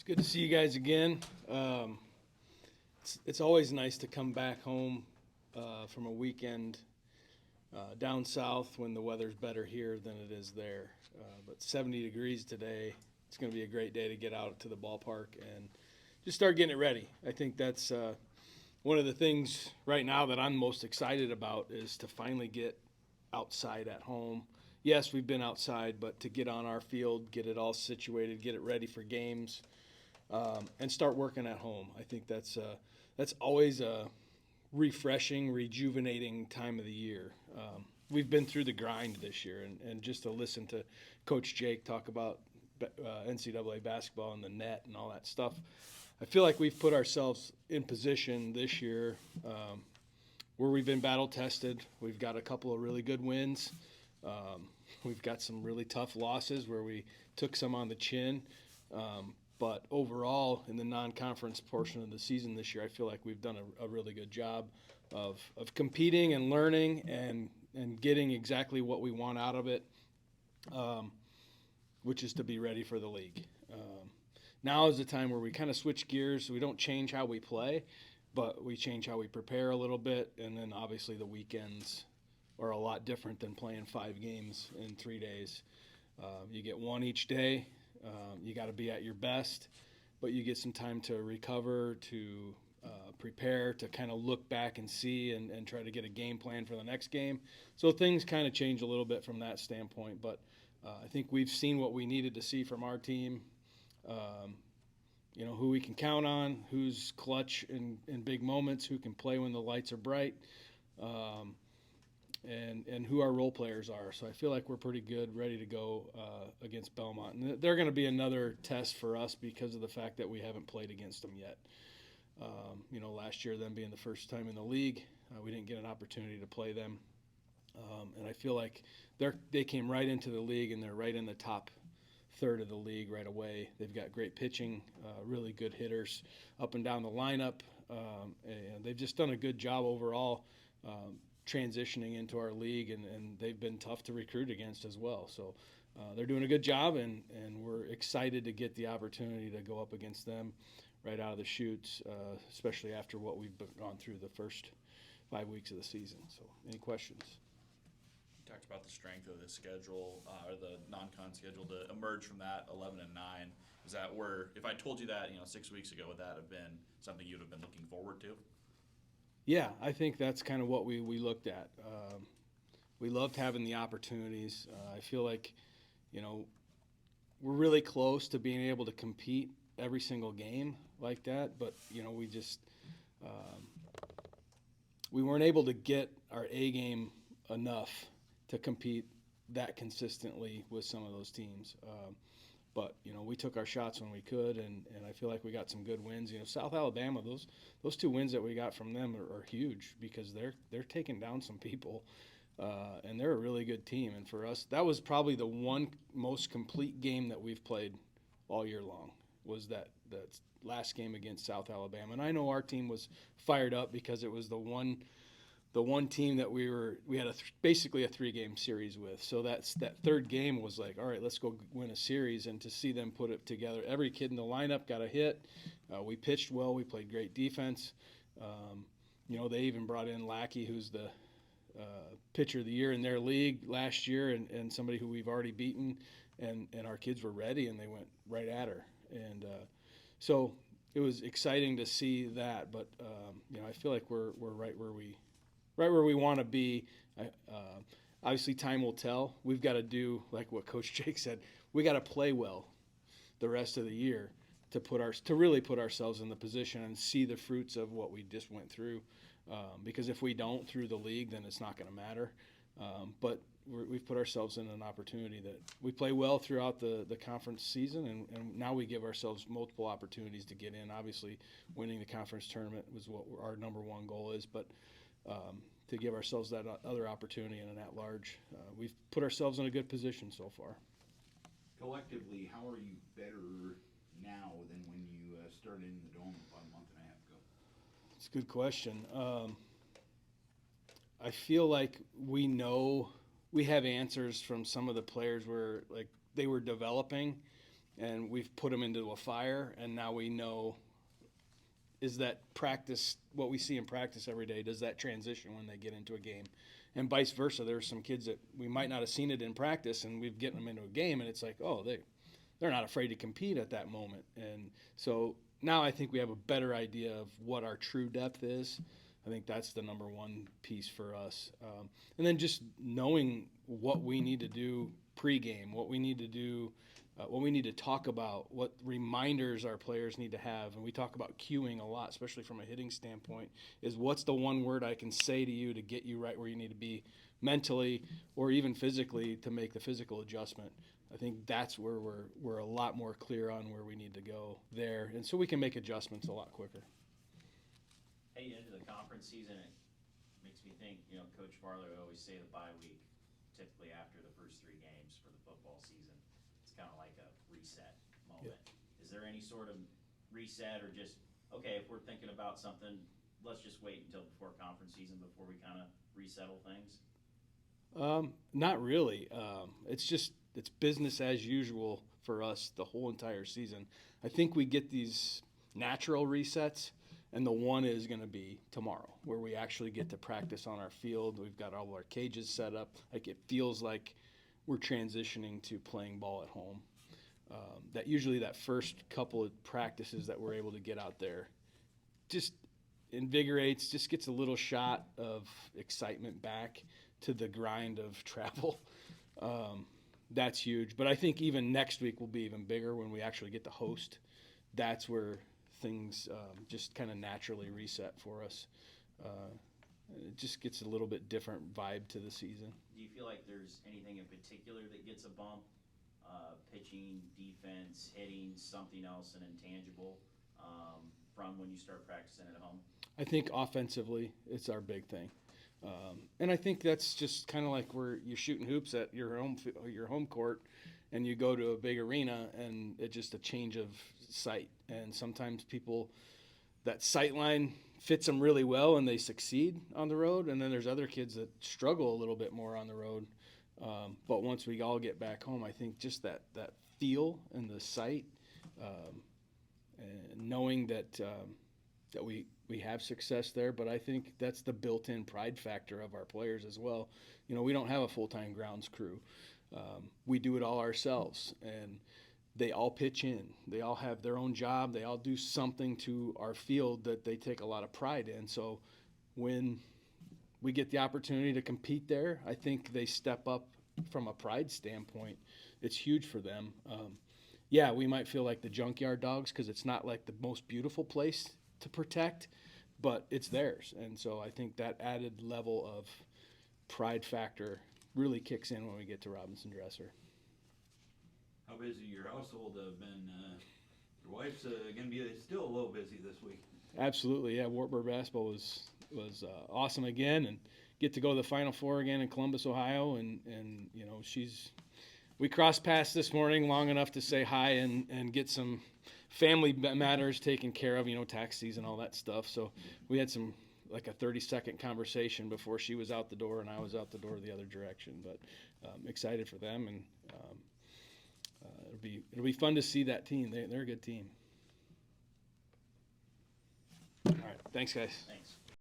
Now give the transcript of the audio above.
It's good to see you guys again. It's always nice to come back home from a weekend down south when the weather's better here than it is there. But 70 degrees today. It's going to be a great day to get out to the ballpark and just start getting it ready. I think that's one of the things right now that I'm most excited about is to finally get outside at home. Yes, we've been outside, but to get on our field, get it all situated, get it ready for games, and start working at home. I think that's always a refreshing, rejuvenating time of the year. We've been through the grind this year, and just to listen to Coach Jake talk about NCAA basketball and the net and all that stuff, I feel like we've put ourselves in position this year where we've been battle tested. We've got a couple of really good wins. We've got some really tough losses where we took some on the chin. But overall, in the non-conference portion of the season this year, I feel like we've done a really good job of competing and learning and getting exactly what we want out of it, which is to be ready for the league. Now is the time where we kind of switch gears. We don't change how we play, but we change how we prepare a little bit. And then obviously the weekends are a lot different than playing 5 games in 3 days. You get one each day. You got to be at your best, but you get some time to recover, to prepare, to kind of look back and see and try to get a game plan for the next game. So things kind of change a little bit from that standpoint, but I think we've seen what we needed to see from our team. Who we can count on, who's clutch in big moments, who can play when the lights are bright, and who our role players are. So I feel like we're pretty good, ready to go against Belmont. And they're going to be another test for us because of the fact that we haven't played against them yet. Last year, them being the first time in the league, we didn't get an opportunity to play them. And I feel like they came right into the league, and they're right in the top third of the league right away. They've got great pitching, really good hitters up and down the lineup. And they've just done a good job overall transitioning into our league, and they've been tough to recruit against as well. So they're doing a good job, and we're excited to get the opportunity to go up against them right out of the chutes, especially after what we've gone through the first 5 weeks of the season. So any questions? You talked about the strength of the schedule, or the non-con schedule, to emerge from that 11-9. Is that where, if I told you that 6 weeks ago, would that have been something you'd have been looking forward to? Yeah, I think that's kind of what we looked at. We loved having the opportunities. I feel like, we're really close to being able to compete every single game like that, but, we just we weren't able to get our A game enough to compete that consistently with some of those teams. But we took our shots when we could, and I feel like we got some good wins. South Alabama, those 2 wins that we got from them are huge because they're taking down some people, and they're a really good team. And for us, that was probably the one most complete game that we've played all year long. Was that last game against South Alabama? And I know our team was fired up because it was the one team that we had basically a 3-game series with. So that third game was like, all right, let's go win a series. And to see them put it together, every kid in the lineup got a hit. We pitched well. We played great defense. They even brought in Lackey, who's the pitcher of the year in their league last year, and somebody who we've already beaten. And our kids were ready, and they went right at her. And so it was exciting to see that. But I feel like we're right where we want to be. Obviously, time will tell. We've got to do, like what Coach Jake said, we got to play well the rest of the year to really put ourselves in the position and see the fruits of what we just went through. Because if we don't through the league, then it's not going to matter. But we've put ourselves in an opportunity that we play well throughout the conference season, and now we give ourselves multiple opportunities to get in. Obviously, winning the conference tournament was what our number one goal is, but to give ourselves that other opportunity in an at-large, we've put ourselves in a good position so far. Collectively, how are you better now than when you started in the Dome about a month and a half ago? It's a good question. I feel like we have answers from some of the players where like they were developing, and we've put them into a fire, and now we know, is that practice, what we see in practice every day, does that transition when they get into a game? And vice versa. There's some kids that we might not have seen it in practice, and we've getting them into a game, and it's like, oh, they're not afraid to compete at that moment. And so now I think we have a better idea of what our true depth is. I think that's the number one piece for us. And then just knowing what we need to do pregame, what we need to do, what we need to talk about, what reminders our players need to have. And we talk about cueing a lot, especially from a hitting standpoint, is what's the one word I can say to you to get you right where you need to be mentally or even physically to make the physical adjustment. I think that's where we're a lot more clear on where we need to go there. And so we can make adjustments a lot quicker. Heading into the conference season, it makes me think, Coach Farley would always say the bye week, typically after the first 3 games for the football season, it's kind of like a reset moment. Yep. Is there any sort of reset or just, okay, if we're thinking about something, let's just wait until before conference season before we kind of resettle things? Not really. It's business as usual for us the whole entire season. I think we get these natural resets, and the one is going to be tomorrow, where we actually get to practice on our field. We've got all our cages set up. Like, it feels like we're transitioning to playing ball at home. That usually that first couple of practices that we're able to get out there just invigorates, just gets a little shot of excitement back to the grind of travel. That's huge. But I think even next week will be even bigger when we actually get to host. That's where things just kind of naturally reset for us. It just gets a little bit different vibe to the season. Do you feel like there's anything in particular that gets a bump? Pitching, defense, hitting, something else, an intangible from when you start practicing at home? I think offensively, it's our big thing. And I think that's just kind of like where you're shooting hoops at your home court, and you go to a big arena, and it's just a change of sight. And sometimes people, that sight line fits them really well, and they succeed on the road. And then there's other kids that struggle a little bit more on the road. But once we all get back home, I think just that feel and the sight, and knowing that we have success there. But I think that's the built-in pride factor of our players as well. We don't have a full-time grounds crew. We do it all ourselves, and they all pitch in. They all have their own job. They all do something to our field that they take a lot of pride in. So when we get the opportunity to compete there, I think they step up from a pride standpoint. It's huge for them. We might feel like the junkyard dogs because it's not like the most beautiful place to protect, but it's theirs. And so I think that added level of pride factor really kicks in when we get to Robinson Dresser. How busy your household have been? Your wife's going to be still a little busy this week. Absolutely, yeah. Wartburg basketball was awesome again, and get to go to the Final Four again in Columbus, Ohio, and we crossed paths this morning long enough to say hi and get some family matters taken care of, tax season, all that stuff. So we had like a 30-second conversation before she was out the door and I was out the door the other direction. But excited for them, and it'll be fun to see that team. They're a good team. All right, thanks, guys. Thanks.